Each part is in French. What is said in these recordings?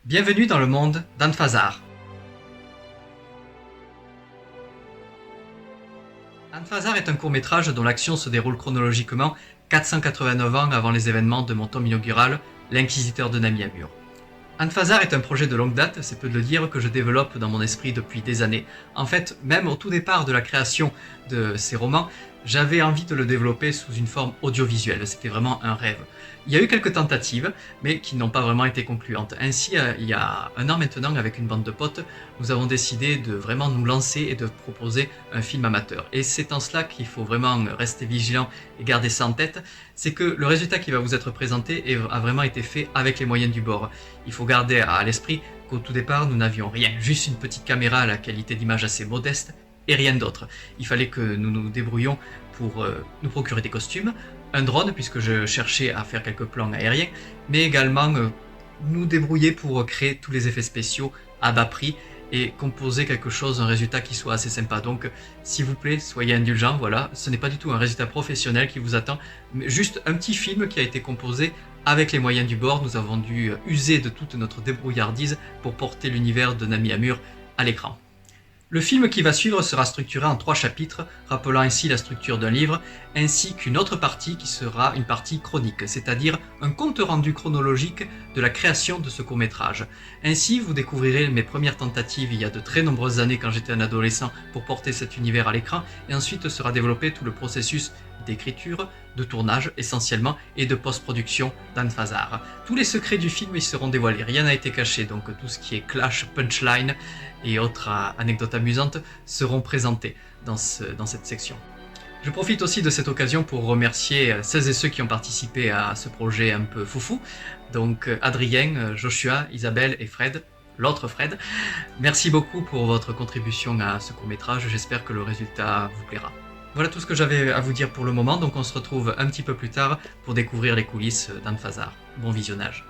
Bienvenue dans le monde d'Anfazar. Anfazar est un court-métrage dont l'action se déroule chronologiquement 489 ans avant les événements de mon tome inaugural, l'Inquisiteur de Nami-Amur. Anfazar est un projet de longue date, c'est peu de le dire, que je développe dans mon esprit depuis des années. En fait, même au tout départ de la création de ces romans, j'avais envie de le développer sous une forme audiovisuelle, c'était vraiment un rêve. Il y a eu quelques tentatives, mais qui n'ont pas vraiment été concluantes. Ainsi, il y a un an maintenant, avec une bande de potes, nous avons décidé de vraiment nous lancer et de proposer un film amateur. Et c'est en cela qu'il faut vraiment rester vigilant et garder ça en tête, c'est que le résultat qui va vous être présenté a vraiment été fait avec les moyens du bord. Il faut garder à l'esprit qu'au tout départ, nous n'avions rien, juste une petite caméra à la qualité d'image assez modeste, et rien d'autre. Il fallait que nous nous débrouillions pour nous procurer des costumes, un drone, puisque je cherchais à faire quelques plans aériens, mais également nous débrouiller pour créer tous les effets spéciaux à bas prix et composer quelque chose, un résultat qui soit assez sympa. Donc, s'il vous plaît, soyez indulgents, voilà, ce n'est pas du tout un résultat professionnel qui vous attend, mais juste un petit film qui a été composé avec les moyens du bord. Nous avons dû user de toute notre débrouillardise pour porter l'univers de Nami-Amur à l'écran. Le film qui va suivre sera structuré en 3 chapitres, rappelant ainsi la structure d'un livre, ainsi qu'une autre partie qui sera une partie chronique, c'est-à-dire un compte-rendu chronologique de la création de ce court-métrage. Ainsi, vous découvrirez mes premières tentatives il y a de très nombreuses années quand j'étais un adolescent pour porter cet univers à l'écran, et ensuite sera développé tout le processus d'écriture, de tournage essentiellement, et de post-production d'Anfazar. Tous les secrets du film y seront dévoilés, rien n'a été caché, donc tout ce qui est clash, punchline et autres anecdotes amusantes seront présentées dans cette section. Je profite aussi de cette occasion pour remercier celles et ceux qui ont participé à ce projet un peu foufou, donc Adrien, Joshua, Isabelle et Fred, l'autre Fred. Merci beaucoup pour votre contribution à ce court-métrage, j'espère que le résultat vous plaira. Voilà tout ce que j'avais à vous dire pour le moment, donc on se retrouve un petit peu plus tard pour découvrir les coulisses d'Anfazar. Bon visionnage.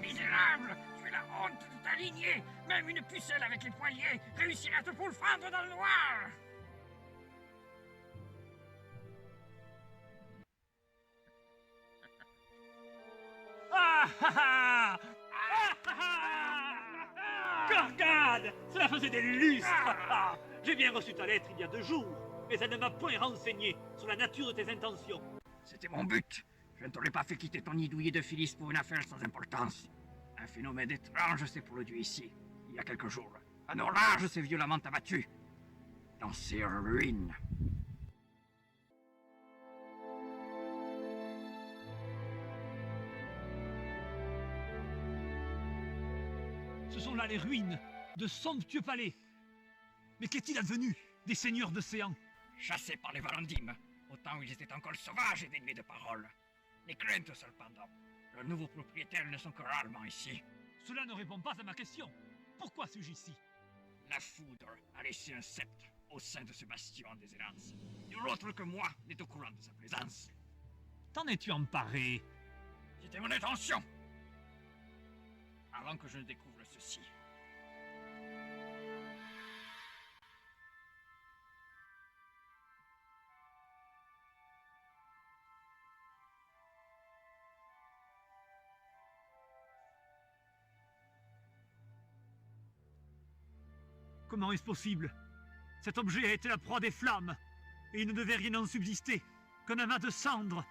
Misérable! Tu es la honte de ta lignée! Même une pucelle avec les poignets réussirait à te pourfendre dans le noir! Ah ah ah! Ah ah ah! Gorgade! Cela faisait des lustres! J'ai bien reçu ta lettre il y a 2 jours, mais elle ne m'a point renseigné sur la nature de tes intentions. C'était mon but. Je ne t'aurais pas fait quitter ton nid douillet de Phyllis pour une affaire sans importance. Un phénomène étrange s'est produit ici, il y a quelques jours. Un orage s'est violemment abattu dans ces ruines. sont là les ruines de somptueux palais. Mais qu'est-il advenu des seigneurs d'océan? Chassés par les Varandim, au temps où ils étaient encore sauvages et dénués de parole. Les craintes cependant. Leurs nouveaux propriétaires ne sont que rarement ici. Cela ne répond pas à ma question. Pourquoi suis-je ici? La foudre a laissé un sceptre au sein de ce bastion des errances. Nul autre que moi n'est au courant de sa présence. T'en es-tu emparé? C'était mon intention. Avant que je ne découvre ceci. Comment est-ce possible? Cet objet a été la proie des flammes, et il ne devait rien en subsister, qu'un amas de cendres.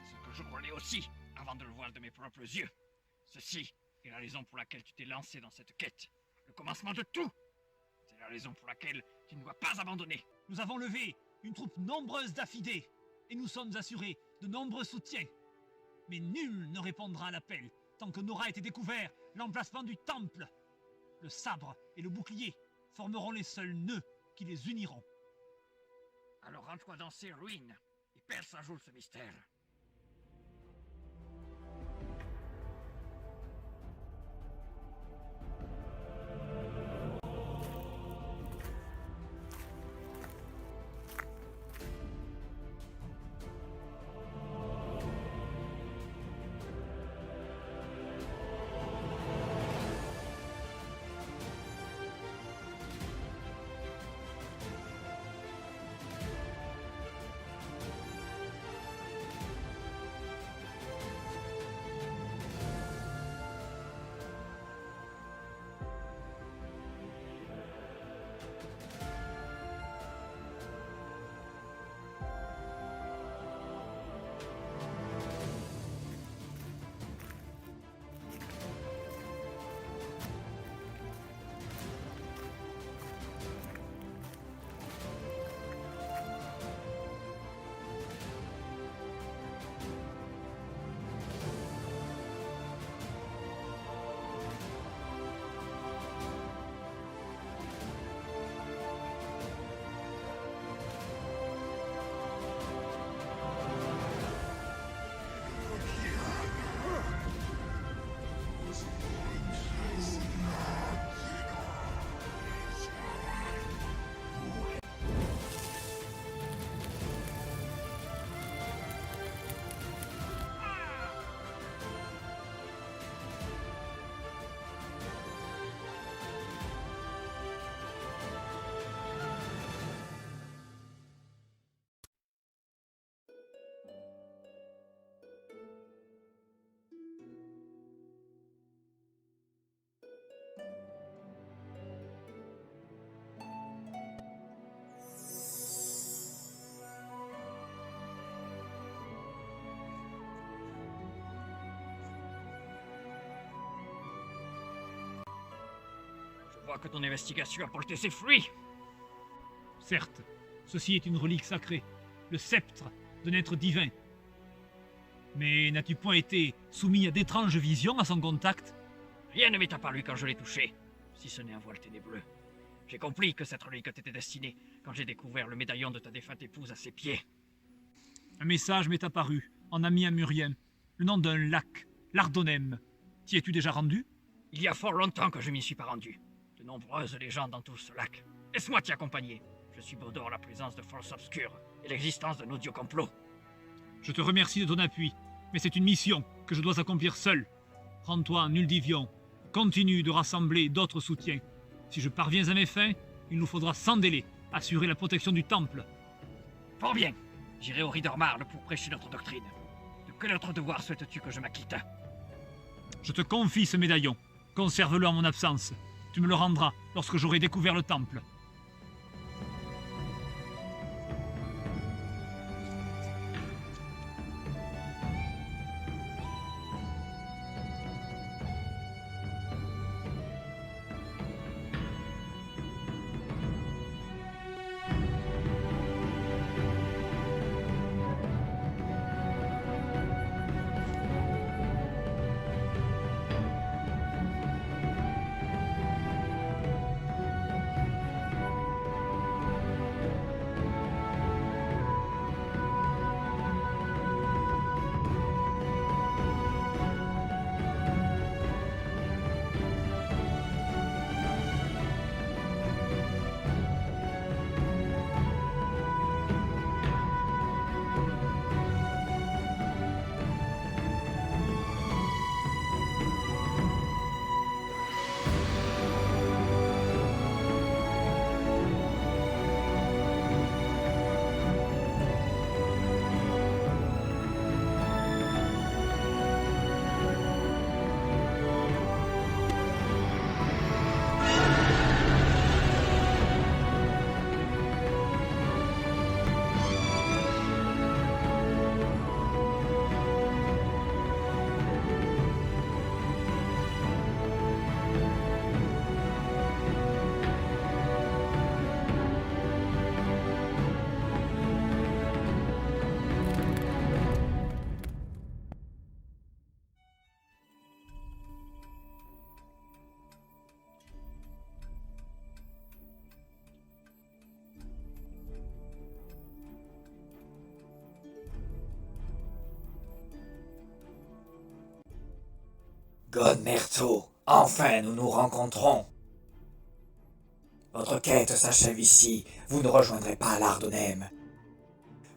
C'est ce que je croyais aussi, avant de le voir de mes propres yeux. Ceci est la raison pour laquelle tu t'es lancé dans cette quête. Le commencement de tout. C'est la raison pour laquelle tu ne dois pas abandonner. Nous avons levé une troupe nombreuse d'affidés, et nous sommes assurés de nombreux soutiens. Mais nul ne répondra à l'appel, tant que n'aura été découvert l'emplacement du temple. Le sabre et le bouclier formeront les seuls nœuds qui les uniront. Alors rends-toi dans ces ruines et perce un jour ce mystère. Je vois que ton investigation a porté ses fruits. Certes, ceci est une relique sacrée, le sceptre d'un être divin. Mais n'as-tu point été soumis à d'étranges visions à son contact? Rien ne m'est apparu quand je l'ai touché, si ce n'est un voile ténébreux. J'ai compris que cette relique t'était destinée quand j'ai découvert le médaillon de ta défunte épouse à ses pieds. Un message m'est apparu, en ami à Murien, le nom d'un lac, l'Ardonnem. T'y es-tu déjà rendu? Il y a fort longtemps que je m'y suis pas rendu. De nombreuses légendes entourent ce lac. Laisse-moi t'y accompagner. Je subodore la présence de forces obscures et l'existence d'un odieux complot. Je te remercie de ton appui, mais c'est une mission que je dois accomplir seul. Rends-toi en Uldivion. Continue de rassembler d'autres soutiens. Si je parviens à mes fins, il nous faudra sans délai assurer la protection du temple. Fort bien. J'irai au Riddermarl pour prêcher notre doctrine. De quel autre devoir souhaites-tu que je m'acquitte? Je te confie ce médaillon. Conserve-le en mon absence. Tu me le rendras lorsque j'aurai découvert le temple. Godmerto, enfin nous nous rencontrons. Votre quête s'achève ici, vous ne rejoindrez pas l'Ardonem.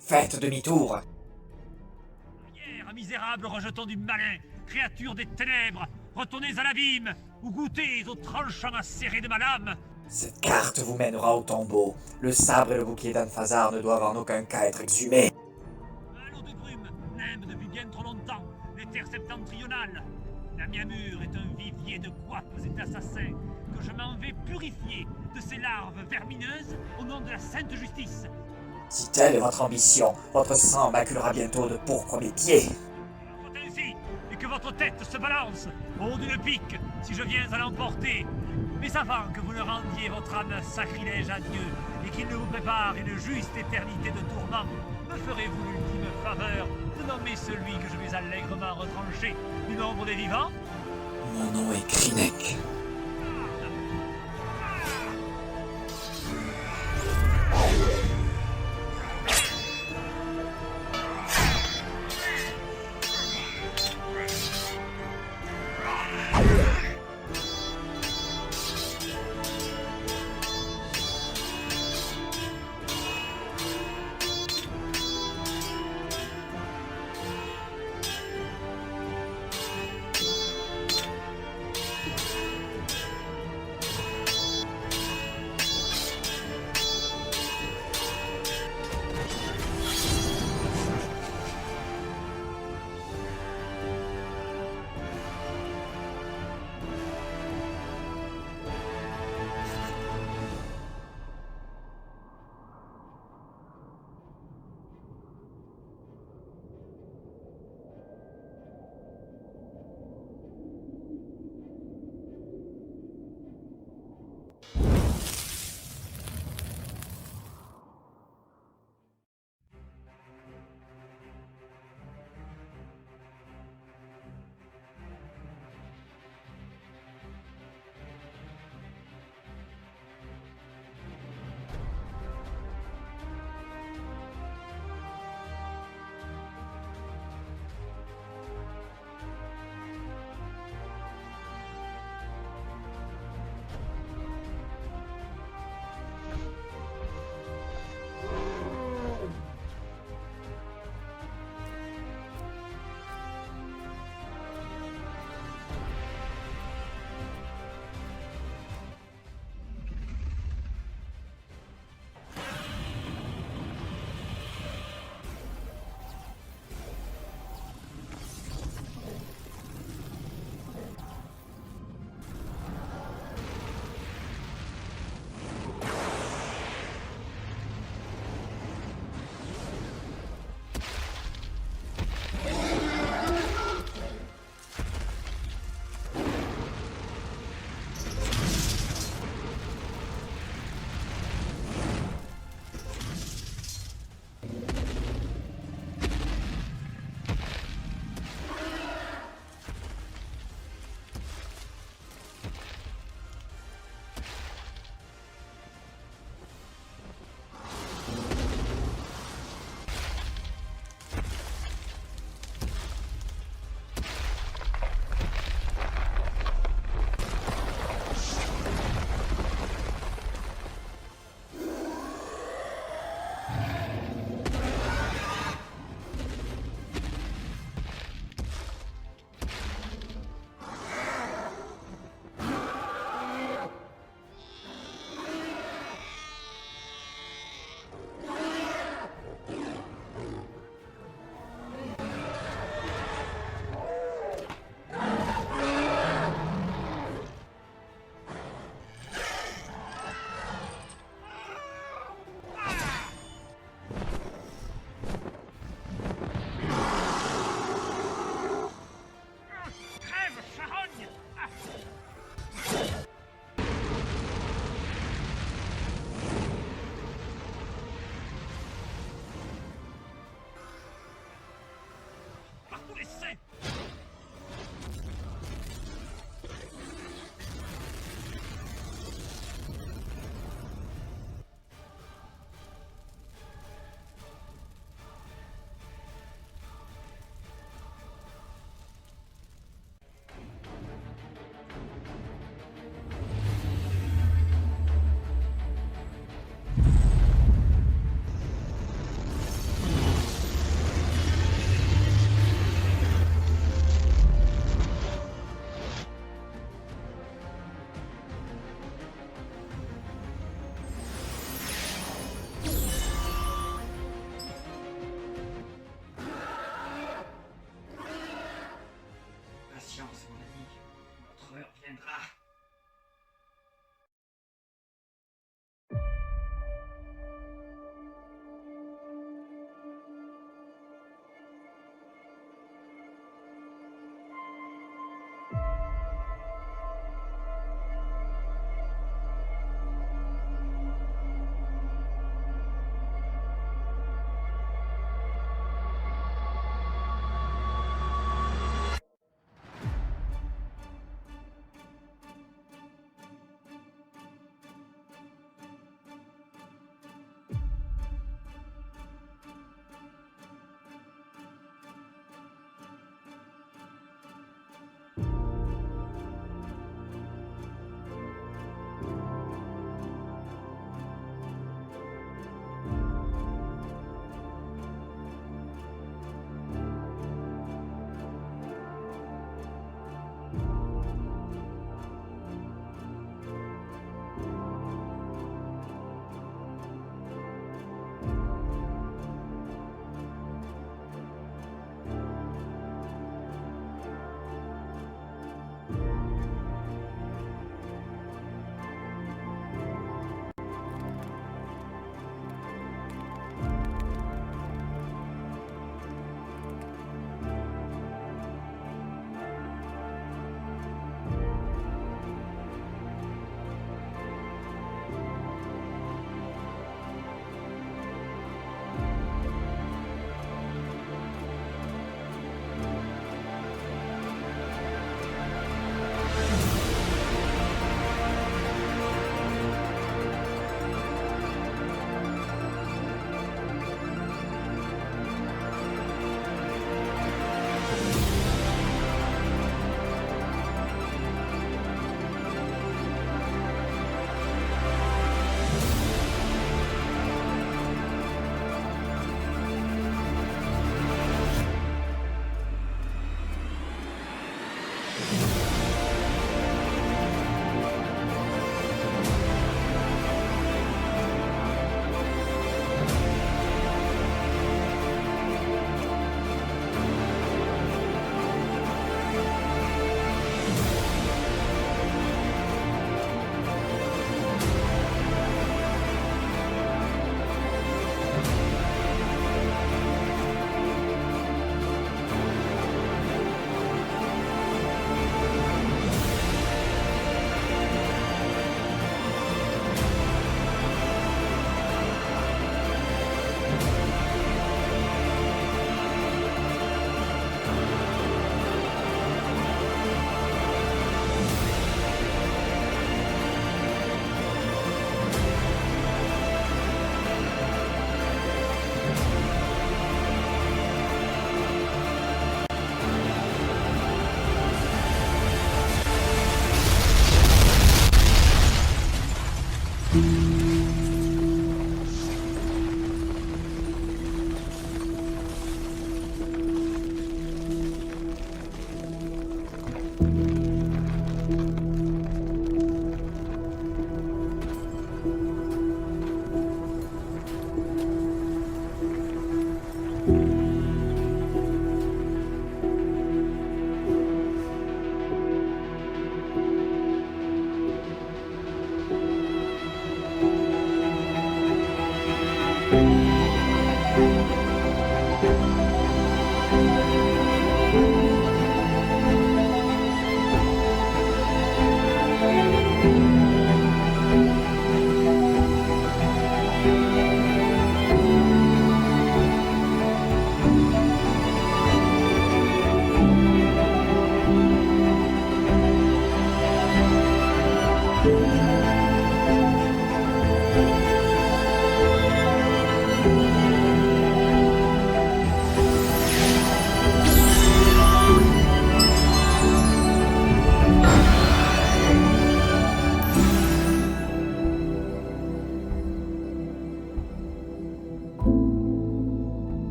Faites demi-tour. Hier, misérable rejeton du malin, créature des ténèbres, retournez à l'abîme, ou goûtez au tranchant acéré de ma lame. Cette carte vous mènera au tombeau. Le sabre et le bouclier d'Anfazar ne doivent en aucun cas être exhumés. Un lot de brume, nimbe depuis bien trop longtemps, les terres septentrionales. La Miamur est un vivier de guapes et d'assassins que je m'en vais purifier de ces larves vermineuses au nom de la sainte justice. Si telle est votre ambition, votre sang maculera bientôt de pourpre mes pieds. Soit ainsi, et que votre tête se balance au haut d'une pique si je viens à l'emporter. Mais avant que vous ne rendiez votre âme sacrilège à Dieu et qu'il ne vous prépare une juste éternité de tourments, me ferez-vous l'ultime faveur de nommer celui que je vais allègrement retrancher du nombre des vivants? Mon nom est Krinek.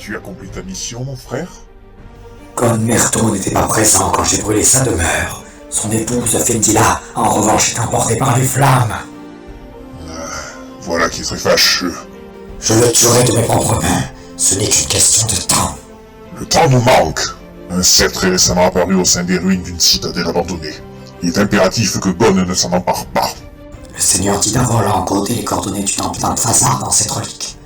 As-tu accompli ta mission, mon frère? Gon Merto n'était pas présent quand j'ai brûlé sa demeure. Son épouse, Fendila, en revanche, est emportée par les flammes. Voilà qui est très fâcheux. Je le tuerai de mes propres mains. Ce n'est qu'une question de temps. Le temps nous manque. Un sceptre est récemment apparu au sein des ruines d'une citadelle abandonnée. Il est impératif que Gon ne s'en empare pas. Le seigneur Tidavol a encodé les coordonnées du temple d'Anfazar dans cette relique.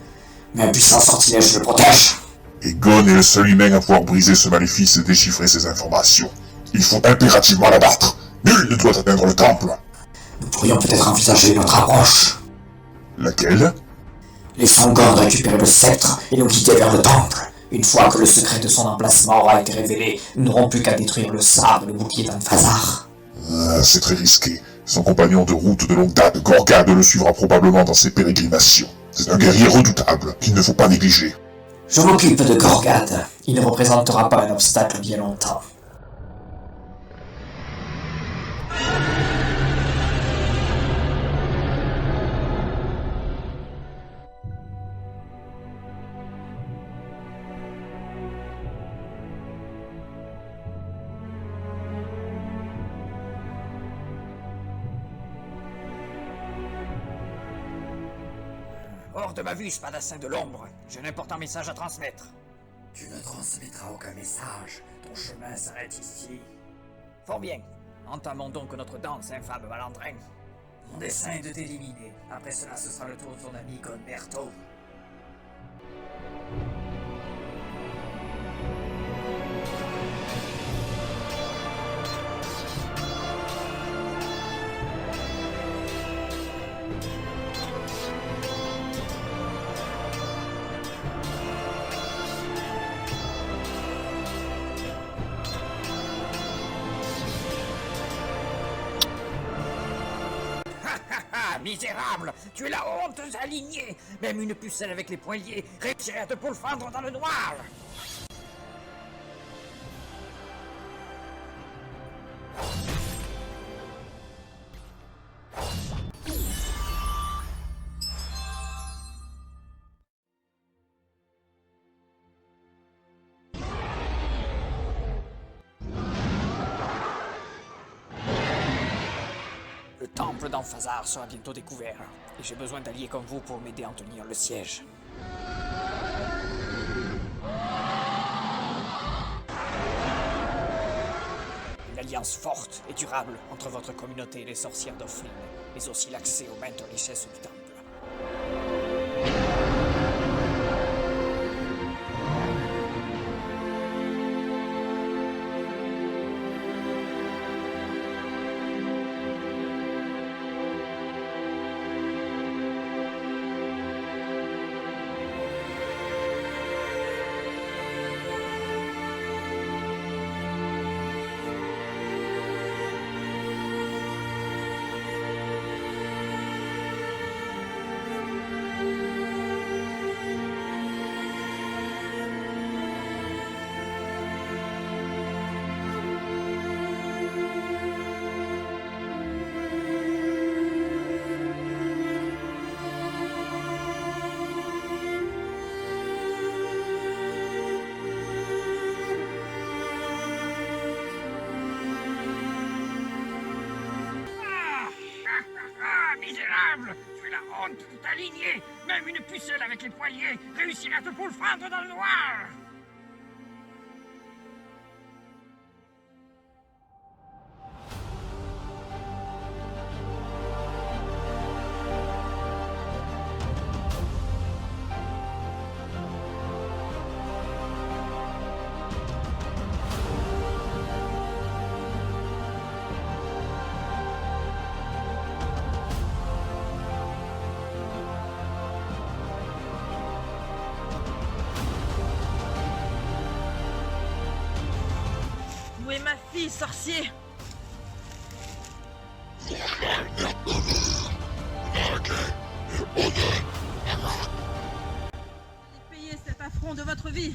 Mais un puissant sortilège le protège. Et Gon est le seul humain à pouvoir briser ce maléfice et déchiffrer ces informations. Il faut impérativement l'abattre. Nul ne doit atteindre le temple. Nous pourrions peut-être envisager une autre approche. Laquelle? Laissons Gon récupérer le sceptre et nous guider vers le temple. Une fois que le secret de son emplacement aura été révélé, nous n'aurons plus qu'à détruire le sabre et le bouclier d'Anfazar. C'est très risqué. Son compagnon de route de longue date, Gorgad, le suivra probablement dans ses pérégrinations. C'est un guerrier redoutable qu'il ne faut pas négliger. Je m'occupe de Gorgad. Il ne représentera pas un obstacle bien longtemps. Hors de ma vue, spadassin de l'ombre. J'ai un important message à transmettre. Tu ne transmettras aucun message. Ton chemin s'arrête ici. Fort bien. Entamons donc notre danse, infâme malandrin. Mon dessein est de t'éliminer. Après cela, ce sera le tour de ton ami Gon Merto. Ah, misérable! Tu es la honteuse alignée! Même une pucelle avec les poings liés réussirait à te pourfendre dans le noir! Le temple d'Anfazar sera bientôt découvert, et j'ai besoin d'alliés comme vous pour m'aider à en tenir le siège. Une alliance forte et durable entre votre communauté et les sorcières d'Offlin, mais aussi l'accès aux maintes richesses du temple. Misérable! Tu es la honte de ta lignée! Même une pucelle avec les poignets réussirait à te pourfendre dans le noir! Où est ma fille, sorcier? Allez payer cet affront de votre vie.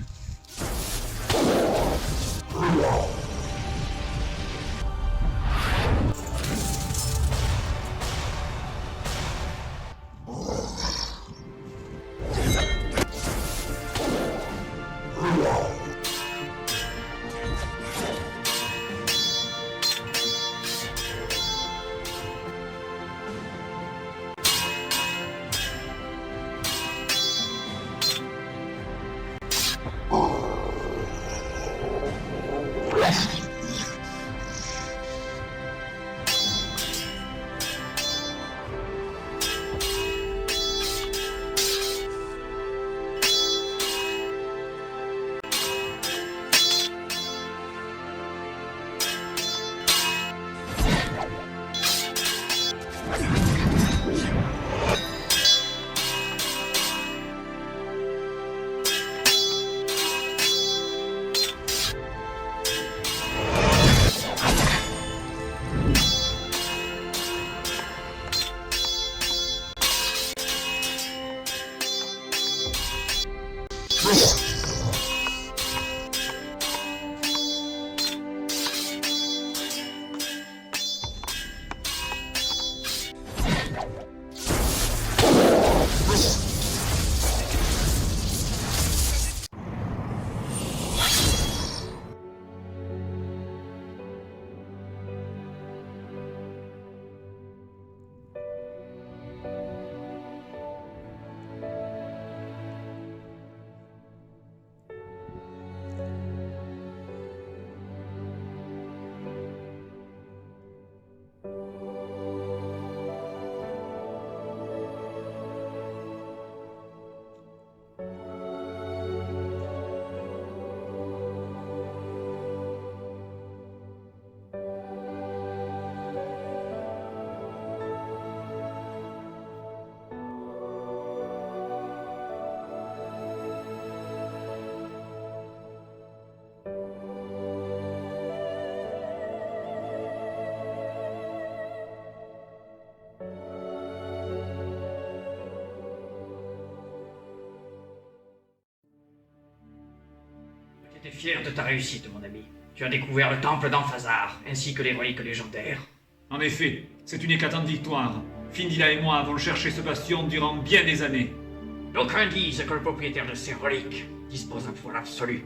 Tu es fier de ta réussite, mon ami. Tu as découvert le temple d'Anfazar, ainsi que les reliques légendaires. En effet, c'est une éclatante victoire. Findila et moi avons cherché ce bastion durant bien des années. D'aucuns disent que le propriétaire de ces reliques dispose d'un pouvoir absolu.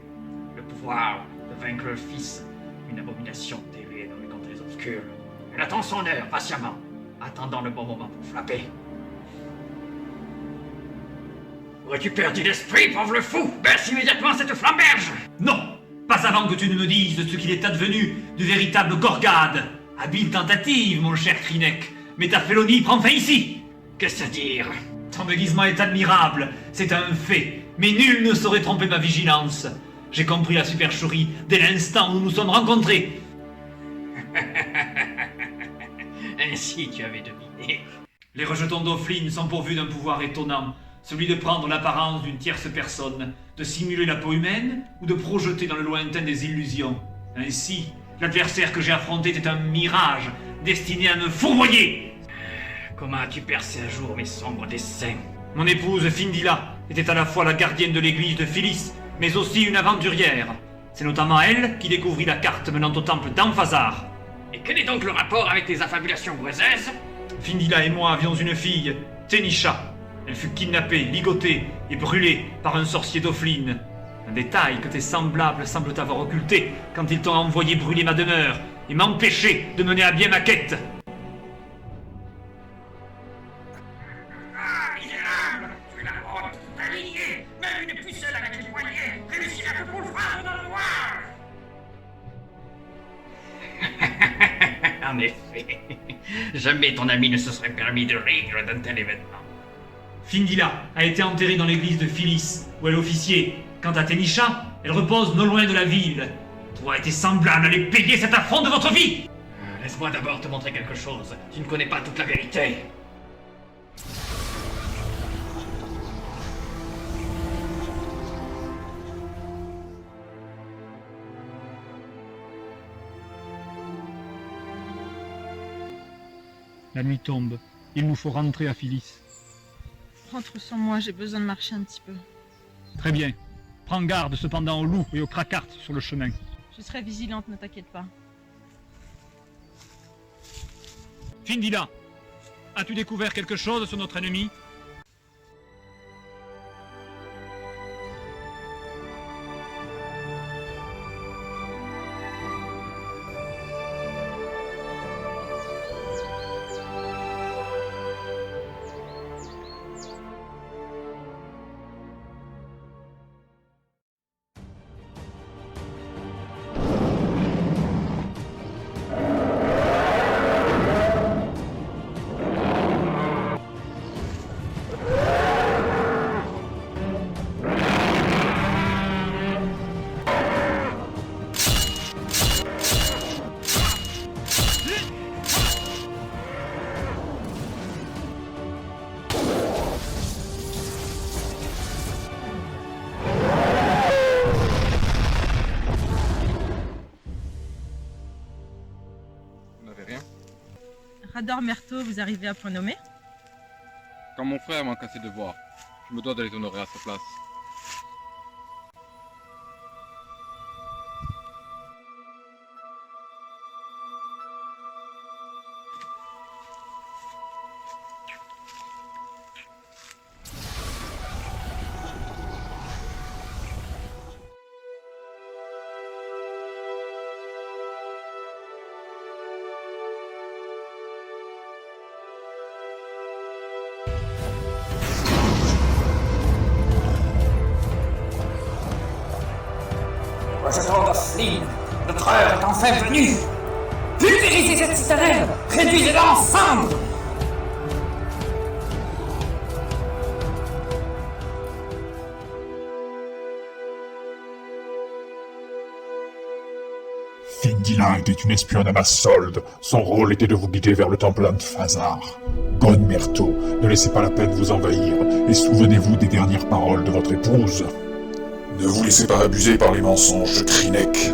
Le pouvoir de vaincre le fils, une abomination terrible dans les contrées obscures. Elle attend son heure, patiemment, attendant le bon moment pour frapper. Aurais-tu perdu l'esprit, pauvre fou? Baisse immédiatement cette flamberge! Non! Pas avant que tu ne me dises ce qu'il est advenu du véritable Gorgade. Habile tentative, mon cher Krinek, mais ta félonie prend fin ici! Qu'est-ce à dire? Ton déguisement est admirable, c'est un fait, mais nul ne saurait tromper ma vigilance. J'ai compris la supercherie dès l'instant où nous nous sommes rencontrés. Ainsi tu avais deviné. Les rejetons d'Offlin sont pourvus d'un pouvoir étonnant, celui de prendre l'apparence d'une tierce personne, de simuler la peau humaine ou de projeter dans le lointain des illusions. Ainsi, l'adversaire que j'ai affronté était un mirage, destiné à me fourvoyer. Comment as-tu percé à jour mes sombres desseins? Mon épouse Findila était à la fois la gardienne de l'église de Phyllis, mais aussi une aventurière. C'est notamment elle qui découvrit la carte menant au temple d'Anfazar. Et quel est donc le rapport avec tes affabulations boisaises? Findila et moi avions une fille, Tenisha. Elle fut kidnappée, ligotée et brûlée par un sorcier d'Offlin. Un détail que tes semblables semblent avoir occulté quand ils t'ont envoyé brûler ma demeure et m'empêcher de mener à bien ma quête. Ah, misérable! Tu es la honte de ta lignée! Même une pucelle avec les poignets réussira que pour le frein dans le noir! En effet, jamais ton ami ne se serait permis de rire d'un tel événement. Findila a été enterrée dans l'église de Phyllis, où elle officiait. Quant à Tenisha, elle repose non loin de la ville. Toi et tes semblables allez payer cet affront de votre vie! Laisse-moi d'abord te montrer quelque chose. Tu ne connais pas toute la vérité. La nuit tombe. Il nous faut rentrer à Phyllis. Rentre sans moi, j'ai besoin de marcher un petit peu. Très bien. Prends garde cependant aux loups et aux cracartes sur le chemin. Je serai vigilante, ne t'inquiète pas. Findila, as-tu découvert quelque chose sur notre ennemi? Rador Merto, vous arrivez à point nommé? Quand mon frère m'a cassé de voir, je me dois de les honorer à sa place. Rejetons Gosselin. Notre heure est enfin venue. Pulvérisez cette citadelle. Réduisez-la en cendres. Findila était une espionne à ma solde. Son rôle était de vous guider vers le temple d'Anthphasar. Bonne Myrto, ne laissez pas la peine vous envahir, et souvenez-vous des dernières paroles de votre épouse. Ne vous laissez pas abuser par les mensonges de Krinek.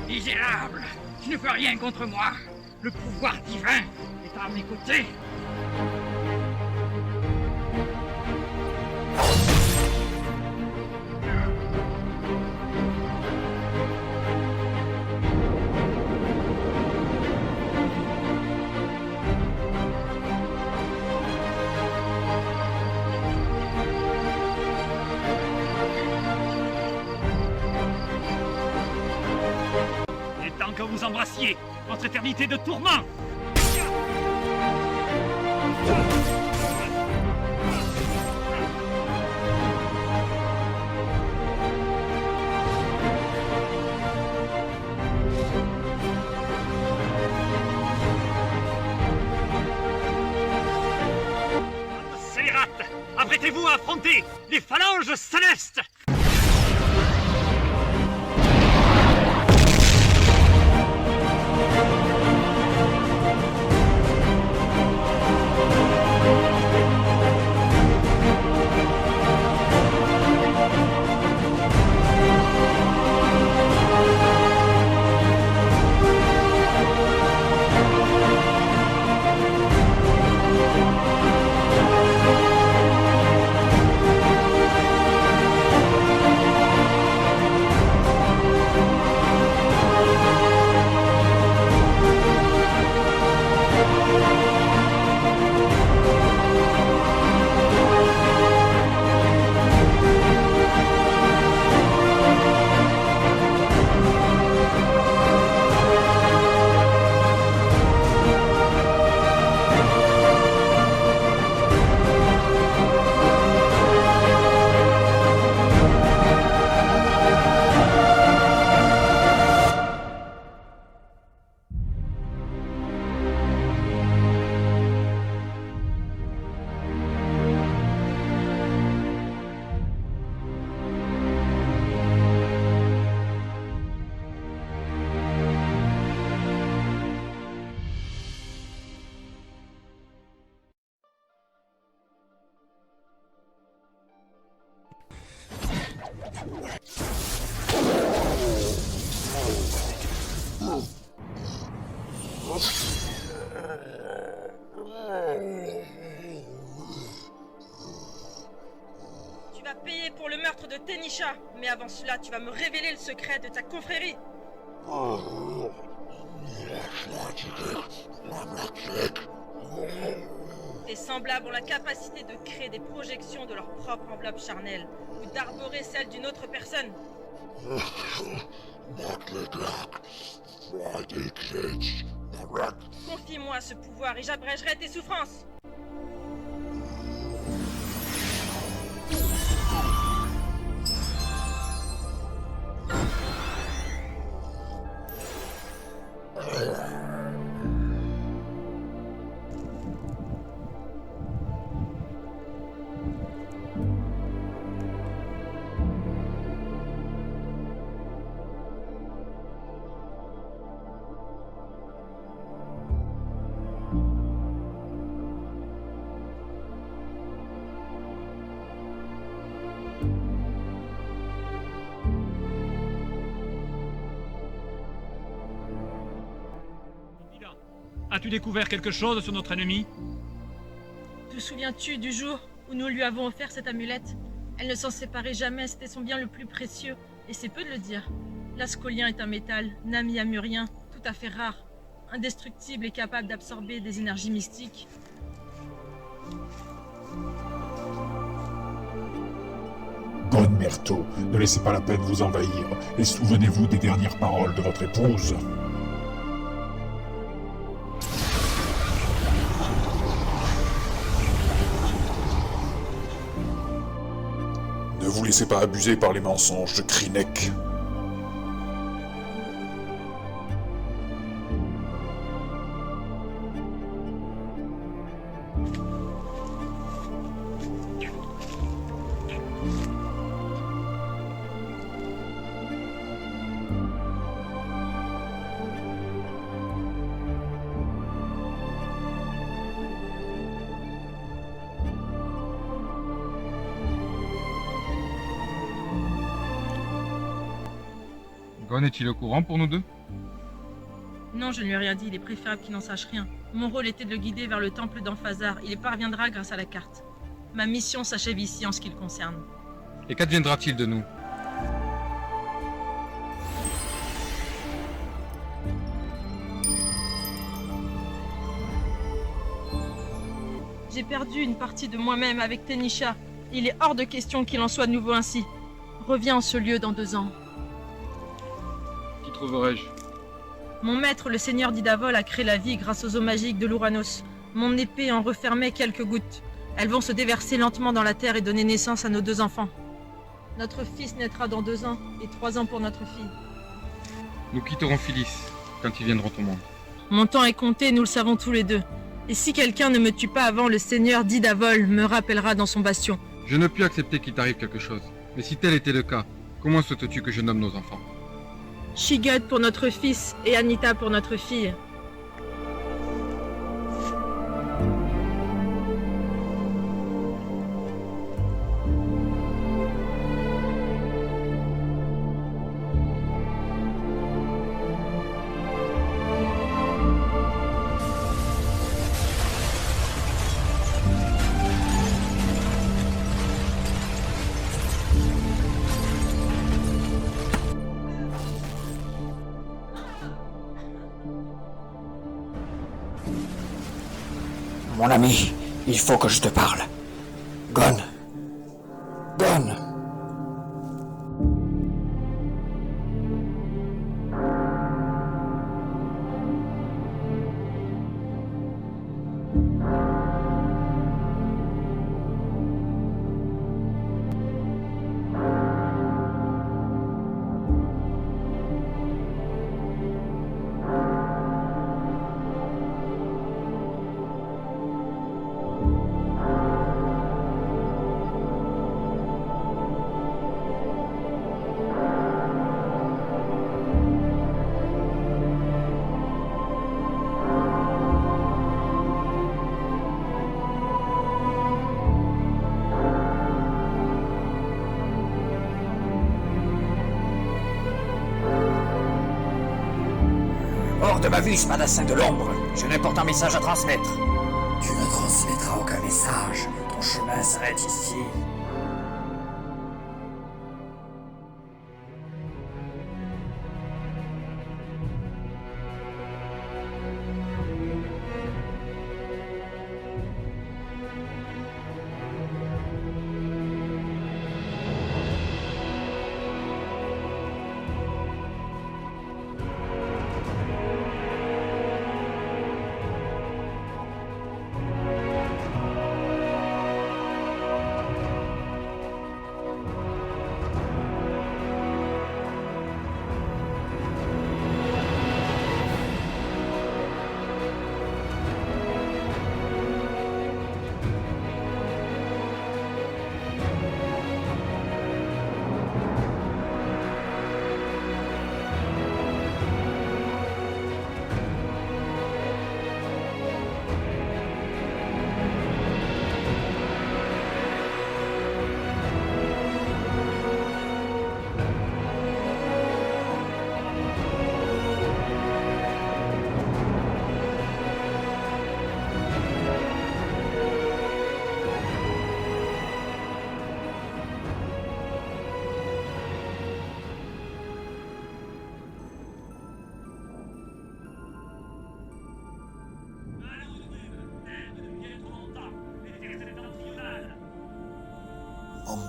Misérable! Tu ne peux rien contre moi! Le pouvoir divin est à mes côtés! Il est temps que vous embrassiez votre éternité de tourment! Scélérates, apprêtez-vous à affronter les phalanges célestes! Tu vas payer pour le meurtre de Tenisha, mais avant cela, tu vas me révéler le secret de ta confrérie. Tes semblables ont la capacité de créer des projections de leur propre enveloppe charnelle, ou d'arborer celle d'une autre personne. Confie-moi ce pouvoir et j'abrégerai tes souffrances. As-tu découvert quelque chose sur notre ennemi? Te souviens-tu du jour où nous lui avons offert cette amulette. Elle ne s'en séparait jamais, c'était son bien le plus précieux, et c'est peu de le dire. L'ascolien est un métal, namiamurien, tout à fait rare, indestructible et capable d'absorber des énergies mystiques. Bonne Myrto, ne laissez pas la peine vous envahir, et souvenez-vous des dernières paroles de votre épouse. Ne vous laissez pas abuser par les mensonges de Krinek. Gon est-il au courant pour nous deux? Non, je ne lui ai rien dit, il est préférable qu'il n'en sache rien. Mon rôle était de le guider vers le temple d'Anfazar, il y parviendra grâce à la carte. Ma mission s'achève ici en ce qui le concerne. Et qu'adviendra-t-il de nous? J'ai perdu une partie de moi-même avec Tenisha. Il est hors de question qu'il en soit de nouveau ainsi. Reviens en ce lieu dans 2 ans. Qui trouverai-je? Mon maître, le seigneur d'Idavol, a créé la vie grâce aux eaux magiques de l'Ouranos. Mon épée en refermait quelques gouttes. Elles vont se déverser lentement dans la terre et donner naissance à nos 2 enfants. Notre fils naîtra dans 2 ans, et 3 ans pour notre fille. Nous quitterons Phyllis quand ils viendront au monde. Mon temps est compté, nous le savons tous les deux. Et si quelqu'un ne me tue pas avant, le seigneur d'Idavol me rappellera dans son bastion. Je ne puis accepter qu'il t'arrive quelque chose. Mais si tel était le cas, comment souhaites-tu que je nomme nos enfants? Shigud pour notre fils et Anita pour notre fille. Mon ami, il faut que je te parle. Gon. Gon. Hors de ma vue, spadassin de l'ombre. Je n'ai pourtant un message à transmettre. Tu ne transmettras aucun message. Ton chemin s'arrête ici.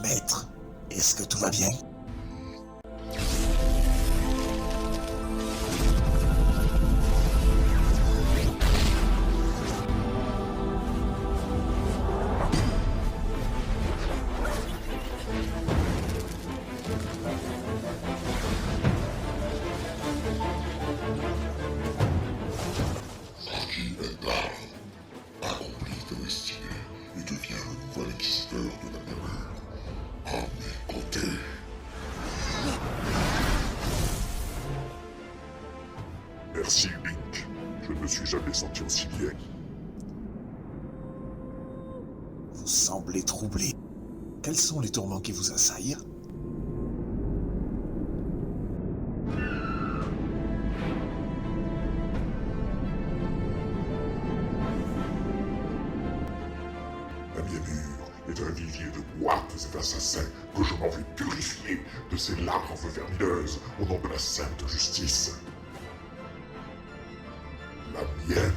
maître. Est-ce que tout va bien? Marquis Eldar accomplit de destinée et devient le nouvel inquisiteur de la Namur. À mes côtés. Merci, Link. Je ne me suis jamais senti aussi bien. Vous semblez troublé. Quels sont les tourments qui vous assaillent? La Namur est un vivier de moites et d'assassins que je m'en vais purifier de ces larves vermineuses au nom de la sainte justice. La mienne